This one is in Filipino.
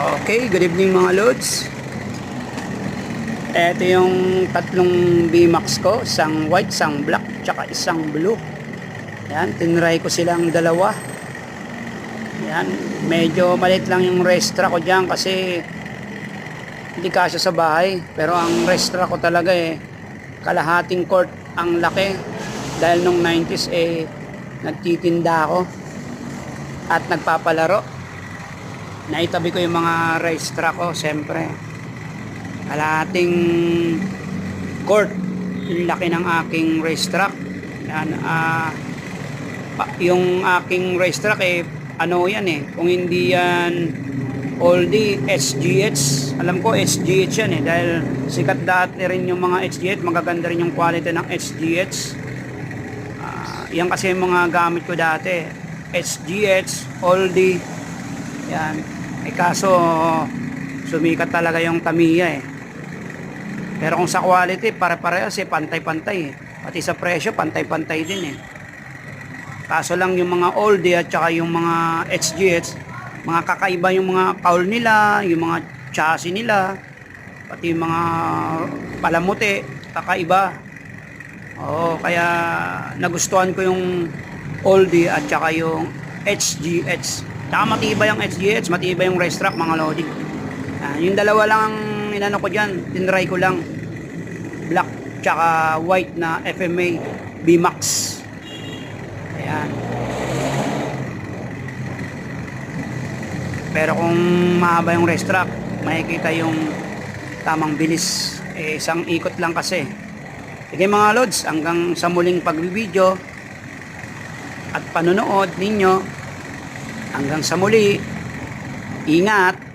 Okay, good evening mga lods. Ito yung tatlong VMAX ko, isang white, isang black, tsaka isang blue. Yan, tinry ko silang dalawa. Yan, medyo maliit lang yung restra ko dyan kasi hindi kasya sa bahay. Pero ang restra ko talaga kalahating court ang laki. Dahil nung 90s nagtitinda ako at nagpapalaro. Naitabi ko yung mga restra ko, siyempre. Kalahating court yung laki ng aking racetrack. Yan, yung aking racetrack ano yan kung hindi yan oldie, SGH. Alam ko SGH yan dahil sikat dati rin yung mga SGH, magaganda rin yung quality ng SGH. Yan kasi yung mga gamit ko dati, SGH, oldie. Yan. Kaso sumikat talaga yung Tamiya Pero kung sa quality, pare-parehas pantay-pantay Pati sa presyo, pantay-pantay din Kaso lang yung mga oldie at saka yung mga HGH, mga kakaiba yung mga cowl nila, yung mga chassis nila, pati yung mga palamuti, kakaiba. Kaya nagustuhan ko yung oldie at saka yung HGH. Saka matibay yung HGH, matibay yung racetrack mga lodi. Yung dalawa lang ang inano ko dyan, tinry ko lang. Black tsaka white na FMA VMAX. Ayan. Pero kung mahaba yung racetrack, makikita yung tamang bilis. Isang ikot lang kasi. Sige mga lods, hanggang sa muling pagbibideo at panonood ninyo. Hanggang sa muli, ingat!